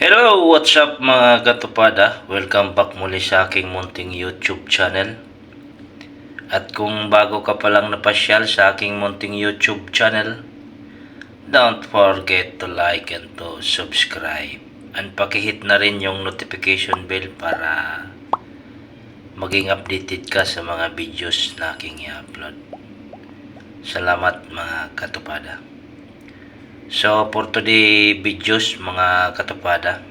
Hello, what's up mga katupada? Welcome back muli sa aking munting YouTube channel. At kung bago ka pa lang napasyal sa aking munting YouTube channel, don't forget to like and to subscribe. And pakihit na rin yung notification bell para maging updated ka sa mga videos na aking i-upload. Salamat mga katupada. So for today videos mga katupada,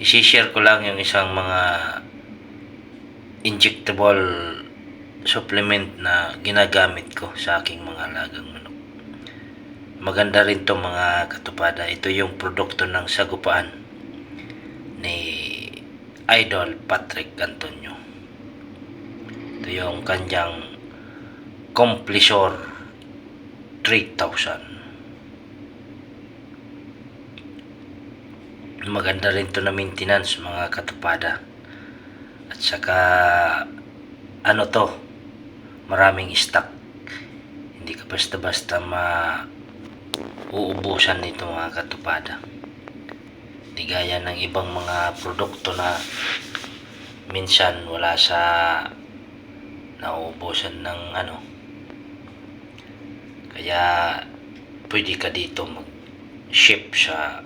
isi-share ko lang yung isang mga injectable supplement na ginagamit ko sa aking mga alagang manok. Maganda rin to mga katupada. Ito yung produkto ng sagupaan ni Idol Patrick Antonio. Ito yung kanyang Complisor 3000. Maganda rin to na maintenance mga katupada. At saka ano to, maraming stock. Hindi ka basta-basta uubusan nito mga katupada. Hindi gaya ng ibang mga produkto na minsan wala sa nauubusan ng ano. Kaya pwede ka dito mag-ship sa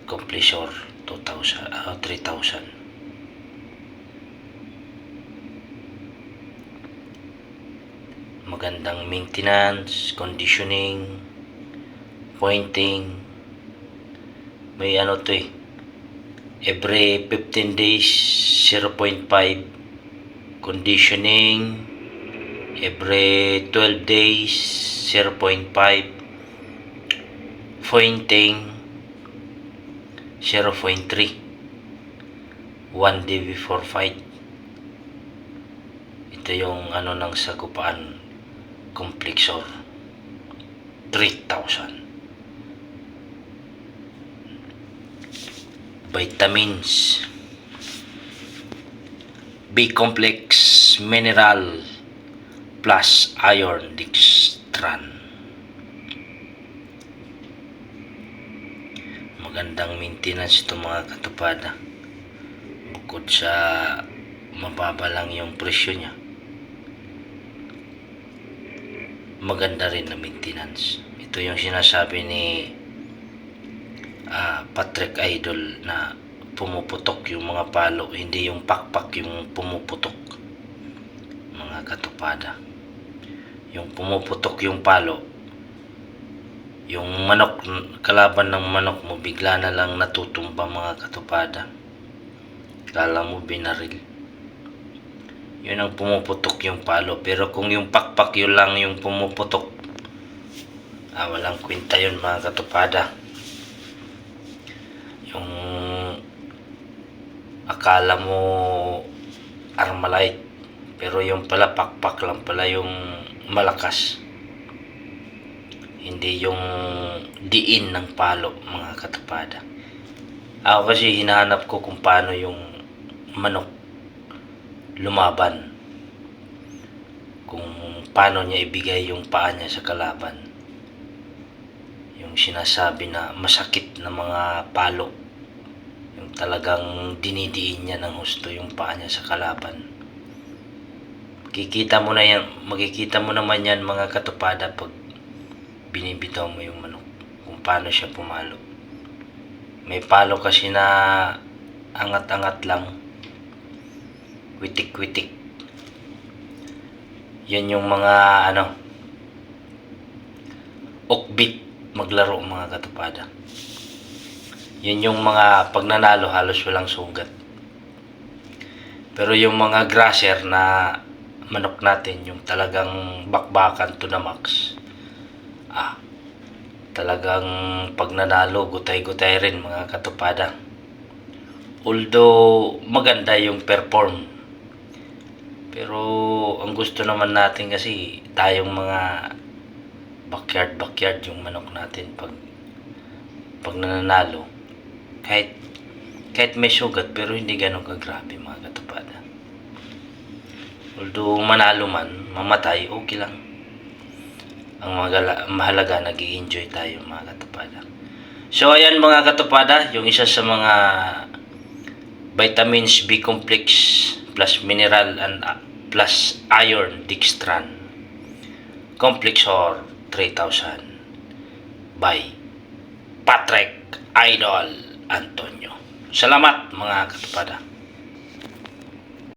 Complisor 3000. Magandang maintenance, conditioning, pointing. May ano to eh. Every 15 days 0.5 conditioning. Every 12 days 0.5 pointing. 0.3 1 day before fight. Ito yung ano ng sagupaan Complisor 3000. Vitamins, B-complex mineral plus iron dextran. Magandang maintenance ito mga katupada. Bukod sa mababa lang yung presyo niya, maganda rin na maintenance. Ito yung sinasabi ni Patrick Idol na pumuputok yung mga palo, hindi yung pakpak yung pumuputok mga katupada. Yung pumuputok yung palo, yung manok, kalaban ng manok mo bigla na lang natutumba mga katupada. Kala mo binaril. Yun ang pumuputok yung palo. Pero kung yung pakpak yun lang yung pumuputok, walang kwenta yun mga katupada. Yung akala mo Armalite, pero yung pala pakpak lang pala yung malakas. Hindi yung diin ng palo mga katupada. Ako kasi hinahanap ko kung paano yung manok lumaban, kung paano niya ibigay yung paa niya sa kalaban. Yung sinasabi na masakit na mga palo, yung talagang dinidiin niya ng husto yung paa niya sa kalaban. Makikita mo naman yan mga katupada pag binibitaw mo yung manok, kung paano siya pumalo. May palo kasi na angat-angat lang, witik-witik. Yan yung mga okbit maglaro mga katupada. Yan yung mga pagnanalo halos walang sugat. Pero yung mga grasser na manok natin, yung talagang bakbakan to the max, talagang pag nanalo, gutay-gutay rin mga katupada. Although maganda yung perform, pero ang gusto naman natin kasi tayong mga backyard yung manok natin pag nananalo, kahit may sugat pero hindi ganun kagrabe mga katupada. Although manalo man, mamatay, okay lang. Ang mahalaga, nag-i-enjoy tayo mga katupada. So ayan mga katupada, yung isa sa mga vitamins B complex plus mineral and plus iron dextran Complexor 3000 by Patrick Idol Antonio. Salamat mga katupada.